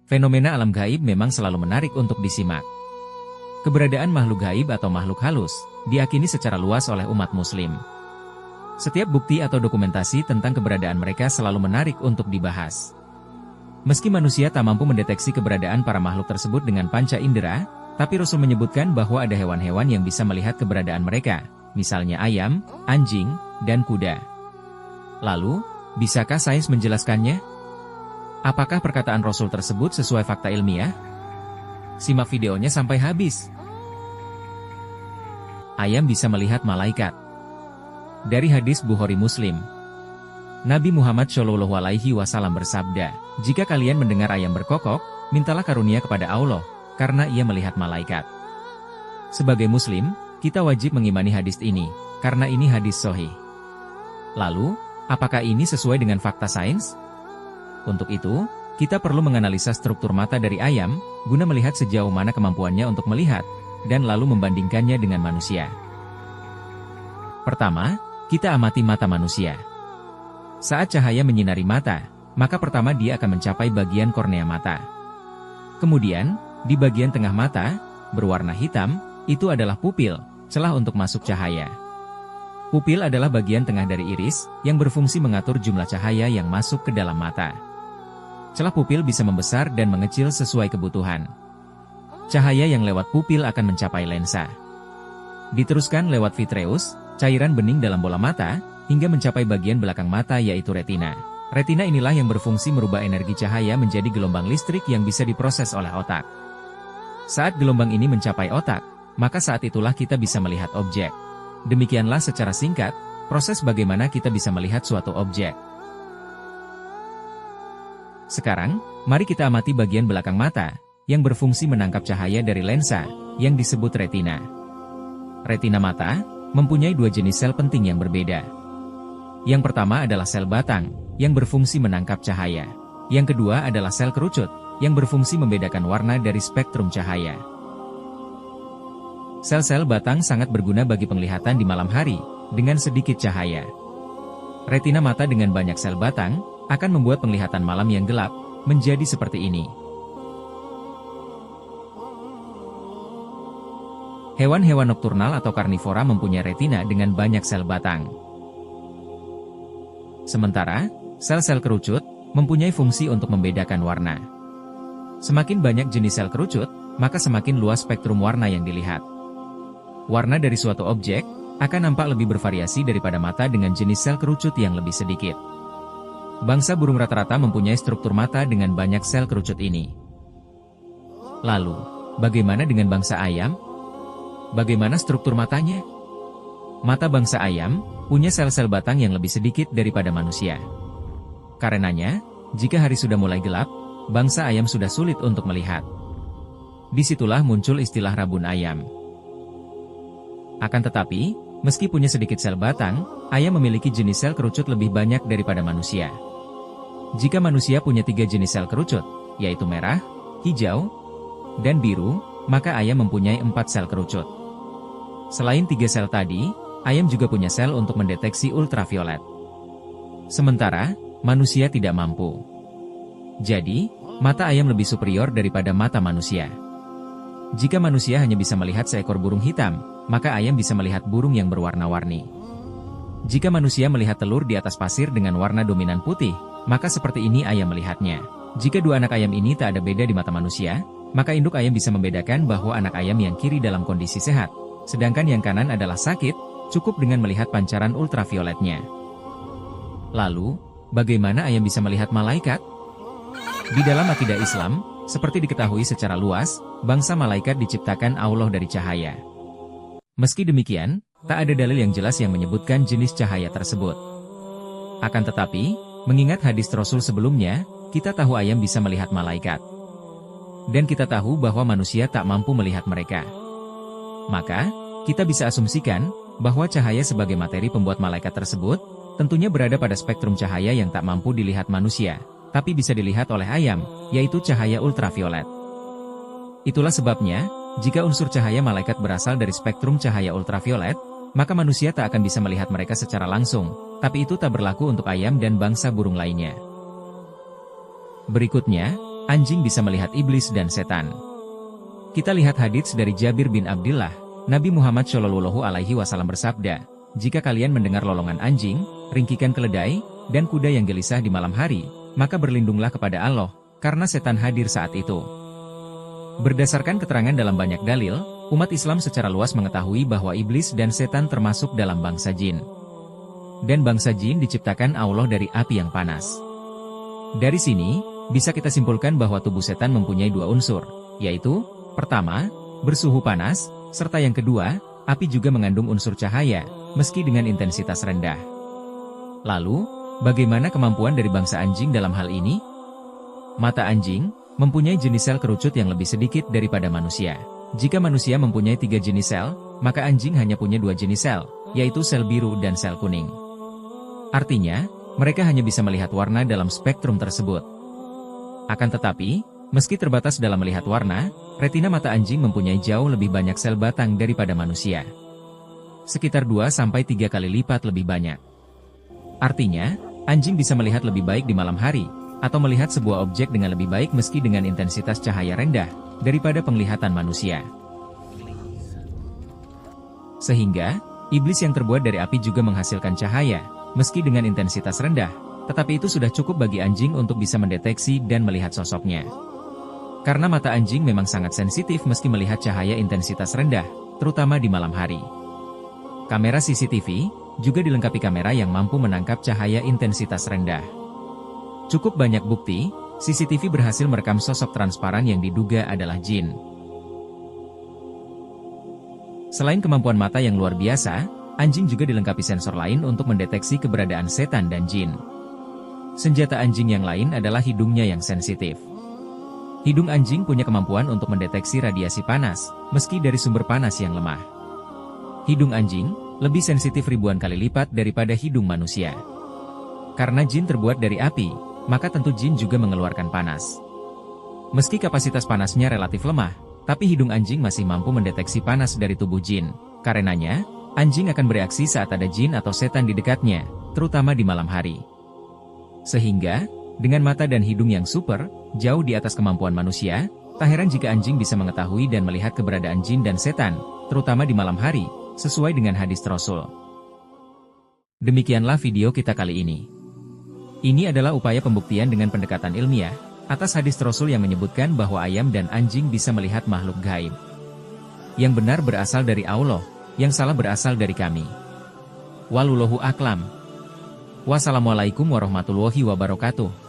Fenomena alam gaib memang selalu menarik untuk disimak. Keberadaan makhluk gaib atau makhluk halus diyakini secara luas oleh umat muslim. Setiap bukti atau dokumentasi tentang keberadaan mereka selalu menarik untuk dibahas. Meski manusia tak mampu mendeteksi keberadaan para makhluk tersebut dengan panca indera, tapi Rasul menyebutkan bahwa ada hewan-hewan yang bisa melihat keberadaan mereka, misalnya ayam, anjing, dan kuda. Lalu, bisakah sains menjelaskannya? Apakah perkataan Rasul tersebut sesuai fakta ilmiah? Simak videonya sampai habis. Ayam bisa melihat malaikat. Dari hadis Bukhari Muslim, Nabi Muhammad SAW bersabda, "Jika kalian mendengar ayam berkokok, mintalah karunia kepada Allah, karena ia melihat malaikat." Sebagai Muslim, kita wajib mengimani hadis ini, karena ini hadis sahih. Lalu, apakah ini sesuai dengan fakta sains? Untuk itu, kita perlu menganalisa struktur mata dari ayam, guna melihat sejauh mana kemampuannya untuk melihat, dan lalu membandingkannya dengan manusia. Pertama, kita amati mata manusia. Saat cahaya menyinari mata, maka pertama dia akan mencapai bagian kornea mata. Kemudian, di bagian tengah mata, berwarna hitam, itu adalah pupil, celah untuk masuk cahaya. Pupil adalah bagian tengah dari iris, yang berfungsi mengatur jumlah cahaya yang masuk ke dalam mata. Celah pupil bisa membesar dan mengecil sesuai kebutuhan. Cahaya yang lewat pupil akan mencapai lensa. Diteruskan lewat vitreus, cairan bening dalam bola mata, hingga mencapai bagian belakang mata yaitu retina. Retina inilah yang berfungsi merubah energi cahaya menjadi gelombang listrik yang bisa diproses oleh otak. Saat gelombang ini mencapai otak, maka saat itulah kita bisa melihat objek. Demikianlah secara singkat, proses bagaimana kita bisa melihat suatu objek. Sekarang, mari kita amati bagian belakang mata, yang berfungsi menangkap cahaya dari lensa, yang disebut retina. Retina mata, mempunyai dua jenis sel penting yang berbeda. Yang pertama adalah sel batang, yang berfungsi menangkap cahaya. Yang kedua adalah sel kerucut, yang berfungsi membedakan warna dari spektrum cahaya. Sel-sel batang sangat berguna bagi penglihatan di malam hari, dengan sedikit cahaya. Retina mata dengan banyak sel batang, akan membuat penglihatan malam yang gelap, menjadi seperti ini. Hewan-hewan nokturnal atau karnivora mempunyai retina dengan banyak sel batang. Sementara, sel-sel kerucut, mempunyai fungsi untuk membedakan warna. Semakin banyak jenis sel kerucut, maka semakin luas spektrum warna yang dilihat. Warna dari suatu objek, akan nampak lebih bervariasi daripada mata dengan jenis sel kerucut yang lebih sedikit. Bangsa burung rata-rata mempunyai struktur mata dengan banyak sel kerucut ini. Lalu, bagaimana dengan bangsa ayam? Bagaimana struktur matanya? Mata bangsa ayam punya sel-sel batang yang lebih sedikit daripada manusia. Karenanya, jika hari sudah mulai gelap, bangsa ayam sudah sulit untuk melihat. Disitulah muncul istilah rabun ayam. Akan tetapi, meski punya sedikit sel batang, ayam memiliki jenis sel kerucut lebih banyak daripada manusia. Jika manusia punya 3 jenis sel kerucut, yaitu merah, hijau, dan biru, maka ayam mempunyai 4 sel kerucut. Selain 3 sel tadi, ayam juga punya sel untuk mendeteksi ultraviolet. Sementara, manusia tidak mampu. Jadi, mata ayam lebih superior daripada mata manusia. Jika manusia hanya bisa melihat seekor burung hitam, maka ayam bisa melihat burung yang berwarna-warni. Jika manusia melihat telur di atas pasir dengan warna dominan putih, maka seperti ini ayam melihatnya. Jika dua anak ayam ini tak ada beda di mata manusia, maka induk ayam bisa membedakan bahwa anak ayam yang kiri dalam kondisi sehat, sedangkan yang kanan adalah sakit, cukup dengan melihat pancaran ultravioletnya. Lalu, bagaimana ayam bisa melihat malaikat? Di dalam akidah Islam, seperti diketahui secara luas, bangsa malaikat diciptakan Allah dari cahaya. Meski demikian, tak ada dalil yang jelas yang menyebutkan jenis cahaya tersebut. Akan tetapi, mengingat hadis Rasul sebelumnya, kita tahu ayam bisa melihat malaikat. Dan kita tahu bahwa manusia tak mampu melihat mereka. Maka, kita bisa asumsikan, bahwa cahaya sebagai materi pembuat malaikat tersebut, tentunya berada pada spektrum cahaya yang tak mampu dilihat manusia, tapi bisa dilihat oleh ayam, yaitu cahaya ultraviolet. Itulah sebabnya, jika unsur cahaya malaikat berasal dari spektrum cahaya ultraviolet, maka manusia tak akan bisa melihat mereka secara langsung, tapi itu tak berlaku untuk ayam dan bangsa burung lainnya. Berikutnya, anjing bisa melihat iblis dan setan. Kita lihat hadits dari Jabir bin Abdillah, Nabi Muhammad Shallallahu Alaihi Wasallam bersabda, "Jika kalian mendengar lolongan anjing, ringkikan keledai, dan kuda yang gelisah di malam hari, maka berlindunglah kepada Allah, karena setan hadir saat itu." Berdasarkan keterangan dalam banyak dalil, umat Islam secara luas mengetahui bahwa iblis dan setan termasuk dalam bangsa jin. Dan bangsa jin diciptakan Allah dari api yang panas. Dari sini, bisa kita simpulkan bahwa tubuh setan mempunyai dua unsur, yaitu, pertama, bersuhu panas, serta yang kedua, api juga mengandung unsur cahaya, meski dengan intensitas rendah. Lalu, bagaimana kemampuan dari bangsa anjing dalam hal ini? Mata anjing mempunyai jenis sel kerucut yang lebih sedikit daripada manusia. Jika manusia mempunyai 3 jenis sel, maka anjing hanya punya 2 jenis sel, yaitu sel biru dan sel kuning. Artinya, mereka hanya bisa melihat warna dalam spektrum tersebut. Akan tetapi, meski terbatas dalam melihat warna, retina mata anjing mempunyai jauh lebih banyak sel batang daripada manusia. Sekitar 2-3 kali lipat lebih banyak. Artinya, anjing bisa melihat lebih baik di malam hari, atau melihat sebuah objek dengan lebih baik meski dengan intensitas cahaya rendah, daripada penglihatan manusia. Sehingga, iblis yang terbuat dari api juga menghasilkan cahaya, meski dengan intensitas rendah, tetapi itu sudah cukup bagi anjing untuk bisa mendeteksi dan melihat sosoknya. Karena mata anjing memang sangat sensitif meski melihat cahaya intensitas rendah, terutama di malam hari. Kamera CCTV juga dilengkapi kamera yang mampu menangkap cahaya intensitas rendah. Cukup banyak bukti, CCTV berhasil merekam sosok transparan yang diduga adalah jin. Selain kemampuan mata yang luar biasa, anjing juga dilengkapi sensor lain untuk mendeteksi keberadaan setan dan jin. Senjata anjing yang lain adalah hidungnya yang sensitif. Hidung anjing punya kemampuan untuk mendeteksi radiasi panas, meski dari sumber panas yang lemah. Hidung anjing lebih sensitif ribuan kali lipat daripada hidung manusia. Karena jin terbuat dari api, maka tentu jin juga mengeluarkan panas. Meski kapasitas panasnya relatif lemah, tapi hidung anjing masih mampu mendeteksi panas dari tubuh jin. Karenanya, anjing akan bereaksi saat ada jin atau setan di dekatnya, terutama di malam hari. Sehingga, dengan mata dan hidung yang super, jauh di atas kemampuan manusia, tak heran jika anjing bisa mengetahui dan melihat keberadaan jin dan setan, terutama di malam hari, sesuai dengan hadis Rasul. Demikianlah video kita kali ini. Ini adalah upaya pembuktian dengan pendekatan ilmiah, atas hadis Rasul yang menyebutkan bahwa ayam dan anjing bisa melihat makhluk gaib. Yang benar berasal dari Allah, yang salah berasal dari kami. Wallahu a'lam. Wassalamualaikum warahmatullahi wabarakatuh.